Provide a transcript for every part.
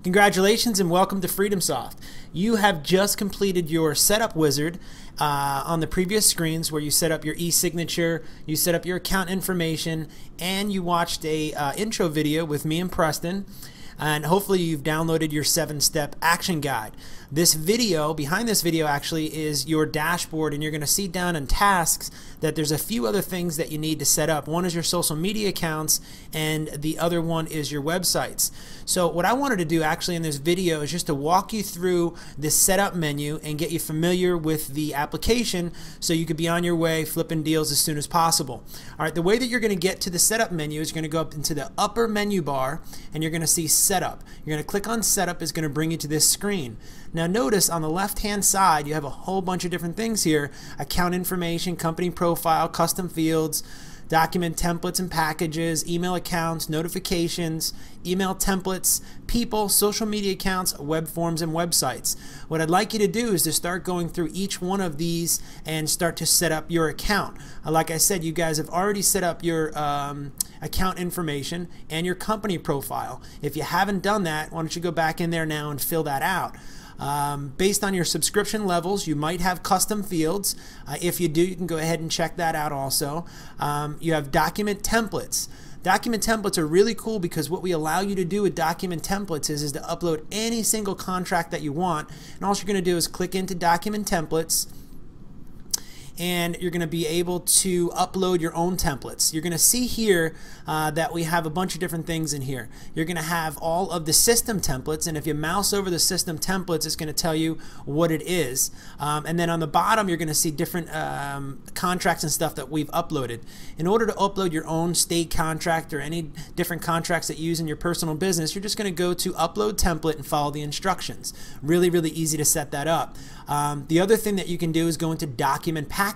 Congratulations and welcome to FreedomSoft. You have just completed your setup wizard on the previous screens where you set up your e-signature, you set up your account information, and you watched a intro video with me and Preston. And hopefully you've downloaded your 7-step action guide. This video, behind this video actually, is your dashboard, and you're going to see down in tasks that there's a few other things that you need to set up. One is your social media accounts, and the other one is your websites. So what I wanted to do actually in this video is just to walk you through this setup menu and get you familiar with the application so you could be on your way flipping deals as soon as possible. Alright, the way that you're going to get to the setup menu is you're going to go up into the upper menu bar and you're going to see setup. You're going to click on setup. It's going to bring you to this screen. Now notice on the left hand side you have a whole bunch of different things here: account information, company profile, custom fields, document templates and packages, email accounts, notifications, email templates, people, social media accounts, web forms, and websites. What I'd like you to do is to start going through each one of these and start to set up your account. Like I said, you guys have already set up your account information and your company profile. If you haven't done that, why don't you go back in there now and fill that out. Based on your subscription levels, you might have custom fields. If you do, you can go ahead and check that out also. You have document templates. Document templates are really cool because what we allow you to do with document templates is to upload any single contract that you want, and all you're going to do is click into document templates, and you're going to be able to upload your own templates. You're going to see here that we have a bunch of different things in here. You're going to have all of the system templates, and if you mouse over the system templates, it's going to tell you what it is. And then on the bottom, you're going to see different contracts and stuff that we've uploaded. In order to upload your own state contract or any different contracts that you use in your personal business, you're just going to go to upload template and follow the instructions. Really, really easy to set that up. The other thing that you can do is go into document packages.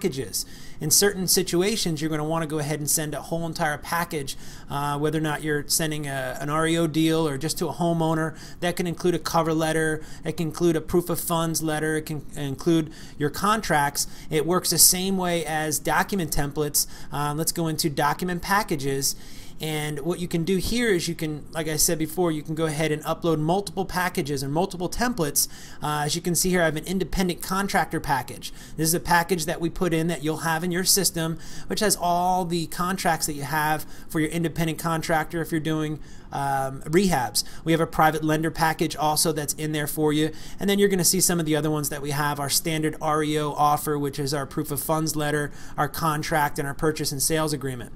In certain situations, you're going to want to go ahead and send a whole entire package, whether or not you're sending an REO deal or just to a homeowner. That can include a cover letter, it can include a proof of funds letter, it can include your contracts. It works the same way as document templates. Let's go into document packages. And what you can do here is you can, like I said before, you can go ahead and upload multiple packages and multiple templates. As you can see here, I have an independent contractor package. This is a package that we put in that you'll have in your system, which has all the contracts that you have for your independent contractor if you're doing rehabs. We have a private lender package also that's in there for you, and then you're going to see some of the other ones that we have: our standard REO offer, which is our proof of funds letter, our contract, and our purchase and sales agreement.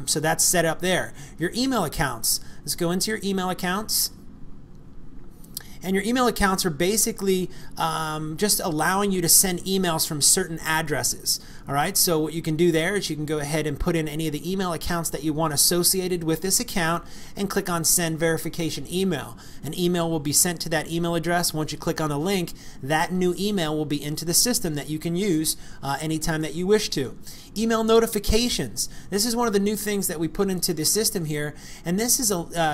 So that's set up there. Your email accounts. Let's go into your email accounts. And your email accounts are basically just allowing you to send emails from certain addresses. Alright, so what you can do there is you can go ahead and put in any of the email accounts that you want associated with this account and click on send verification email. An email will be sent to that email address. Once you click on the link, that new email will be into the system that you can use anytime that you wish to. Email notifications. This is one of the new things that we put into the system here, and this is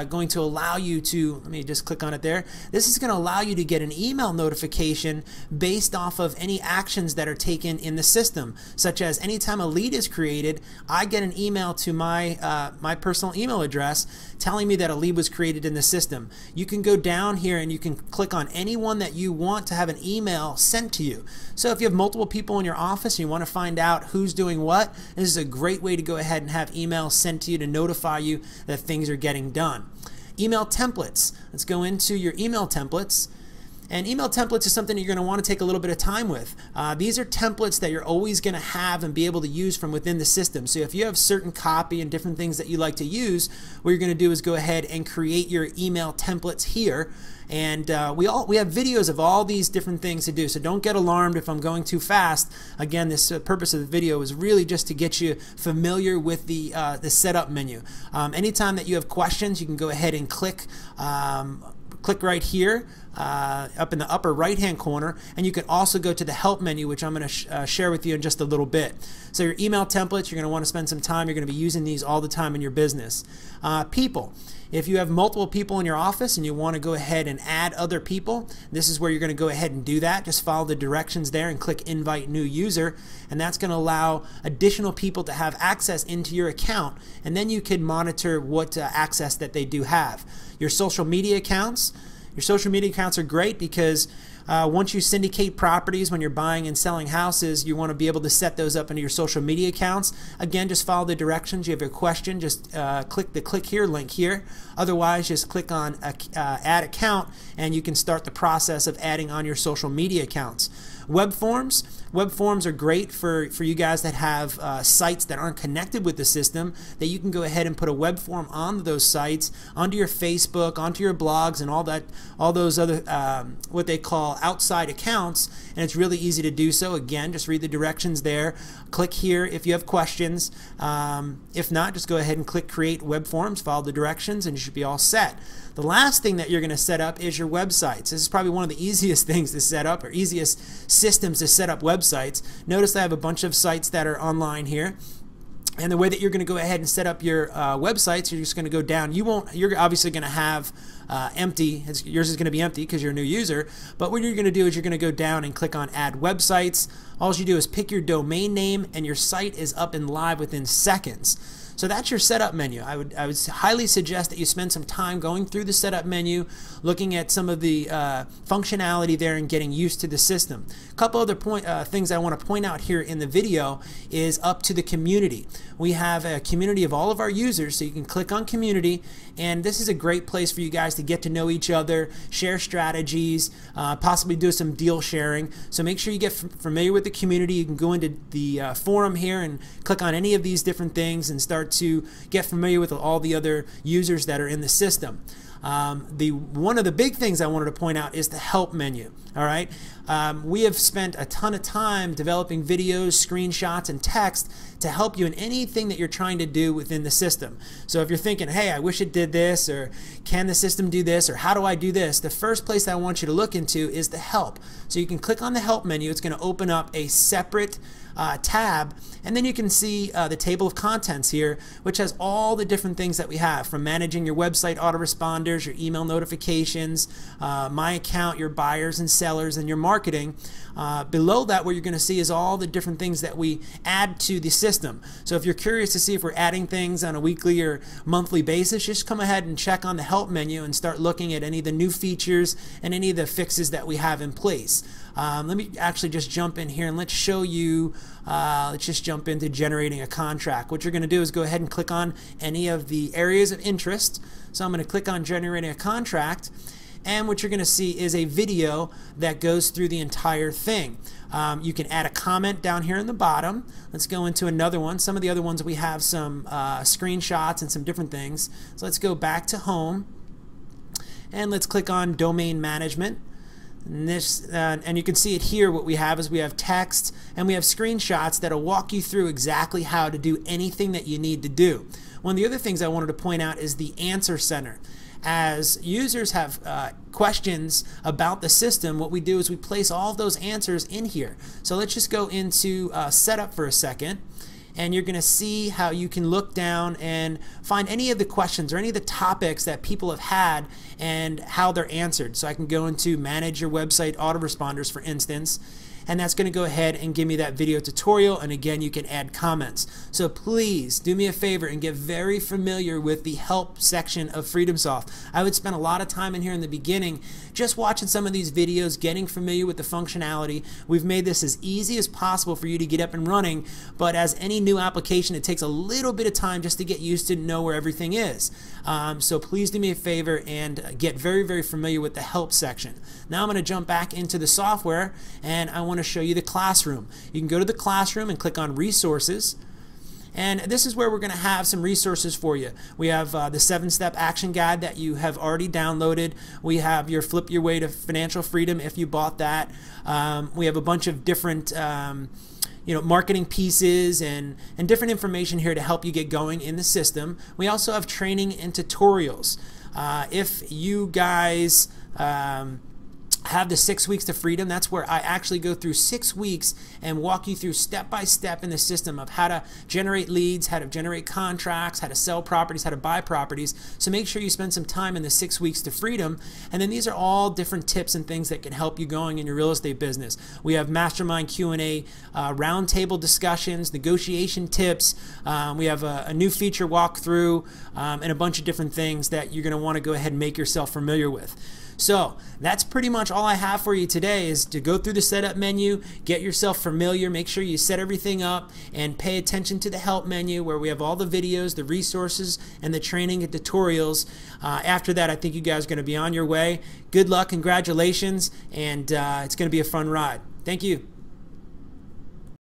going to allow you to, let me just click on it there, this is going to allow you to get an email notification based off of any actions that are taken in the system, such as anytime a lead is created, I get an email to my my personal email address telling me that a lead was created in the system. You can go down here and you can click on anyone that you want to have an email sent to you. So if you have multiple people in your office and you want to find out who's doing what, this is a great way to go ahead and have emails sent to you to notify you that things are getting done. Email templates. Let's go into your email templates. And email templates is something you're going to want to take a little bit of time with. These are templates that you're always going to have and be able to use from within the system. So if you have certain copy and different things that you like to use, what you're going to do is go ahead and create your email templates here. And we have videos of all these different things to do, so don't get alarmed if I'm going too fast. Again, this purpose of the video is really just to get you familiar with the setup menu. Anytime that you have questions, you can go ahead and click right here up in the upper right hand corner, and you can also go to the help menu, which I'm going to share with you in just a little bit. So your email templates, you're going to want to spend some time. You're going to be using these all the time in your business. People. If you have multiple people in your office and you want to go ahead and add other people, this is where you're going to go ahead and do that. Just follow the directions there and click invite new user, and that's going to allow additional people to have access into your account, and then you can monitor what access that they do have. Your social media accounts, Your social media accounts are great because once you syndicate properties, when you're buying and selling houses, you want to be able to set those up into your social media accounts. Again, just follow the directions. You have a question, just click the click here link here. Otherwise, just click on add account and you can start the process of adding on your social media accounts. Web forms are great for you guys that have sites that aren't connected with the system, that you can go ahead and put a web form on those sites, onto your Facebook, onto your blogs, and all those other what they call outside accounts, and it's really easy to do so. Again, just read the directions there. Click here if you have questions. If not, just go ahead and click create web forms, follow the directions, and you should be all set. The last thing that you're going to set up is your websites. This is probably one of the easiest things to set up, or easiest systems to set up websites. Notice I have a bunch of sites that are online here. And the way that you're going to go ahead and set up your websites, you're just going to go down. You're obviously going to have empty. Yours is going to be empty because you're a new user. But what you're going to do is you're going to go down and click on Add Websites. All you do is pick your domain name, and your site is up and live within seconds. So that's your setup menu. I would highly suggest that you spend some time going through the setup menu, looking at some of the functionality there and getting used to the system. A couple other things I want to point out here in the video is up to the community. We have a community of all of our users, so you can click on community, and this is a great place for you guys to get to know each other, share strategies, possibly do some deal sharing. So make sure you get familiar with the community. You can go into the forum here and click on any of these different things and start to get familiar with all the other users that are in the system. One of the big things I wanted to point out is the help menu. All right, we have spent a ton of time developing videos, screenshots, and text to help you in anything that you're trying to do within the system. So if you're thinking, hey, I wish it did this, or can the system do this, or how do I do this, the first place I want you to look into is the help. So you can click on the help menu. It's going to open up a separate tab, and then you can see the table of contents here, which has all the different things that we have, from managing your website autoresponders, your email notifications, my account, your buyers and sellers, and your marketing. Below that, what you're going to see is all the different things that we add to the system. So if you're curious to see if we're adding things on a weekly or monthly basis, just come ahead and check on the help menu and start looking at any of the new features and any of the fixes that we have in place. Let me actually just jump in here and let's show you, let's just jump into generating a contract. What you're going to do is go ahead and click on any of the areas of interest. So I'm going to click on generating a contract, and what you're going to see is a video that goes through the entire thing. You can add a comment down here in the bottom. Let's go into another one. Some of the other ones we have some screenshots and some different things. So let's go back to home, and let's click on domain management. And you can see it here. What we have is we have text and we have screenshots that'll walk you through exactly how to do anything that you need to do. One of the other things I wanted to point out is the answer center. As users have questions about the system, what we do is we place all of those answers in here. So let's just go into setup for a second, and you're going to see how you can look down and find any of the questions or any of the topics that people have had and how they're answered. So I can go into manage your website autoresponders, for instance, and that's going to go ahead and give me that video tutorial, and again, you can add comments. So please do me a favor and get very familiar with the help section of FreedomSoft. I would spend a lot of time in here in the beginning just watching some of these videos, getting familiar with the functionality. We've made this as easy as possible for you to get up and running, but as any new application, it takes a little bit of time just to get used to know where everything is. So please do me a favor and get very, very familiar with the help section. Now I'm going to jump back into the software, and I want to show you the classroom. You can go to the classroom and click on resources, and this is where we're going to have some resources for you. We have the 7-step action guide that you have already downloaded. We have your Flip Your Way to Financial Freedom if you bought that. We have a bunch of different marketing pieces and different information here to help you get going in the system. We also have training and tutorials. If you guys have the 6 weeks to freedom, that's where I actually go through 6 weeks and walk you through step by step in the system of how to generate leads, how to generate contracts, how to sell properties, how to buy properties. So make sure you spend some time in the 6 weeks to freedom, and then these are all different tips and things that can help you going in your real estate business. We have mastermind Q&A, roundtable discussions, negotiation tips. We have a new feature walkthrough, and a bunch of different things that you're going to want to go ahead and make yourself familiar with. So that's pretty much all I have for you today, is to go through the setup menu, get yourself familiar, make sure you set everything up, and pay attention to the help menu where we have all the videos, the resources, and the training and tutorials. After that, I think you guys are going to be on your way. Good luck, congratulations, and it's going to be a fun ride. Thank you.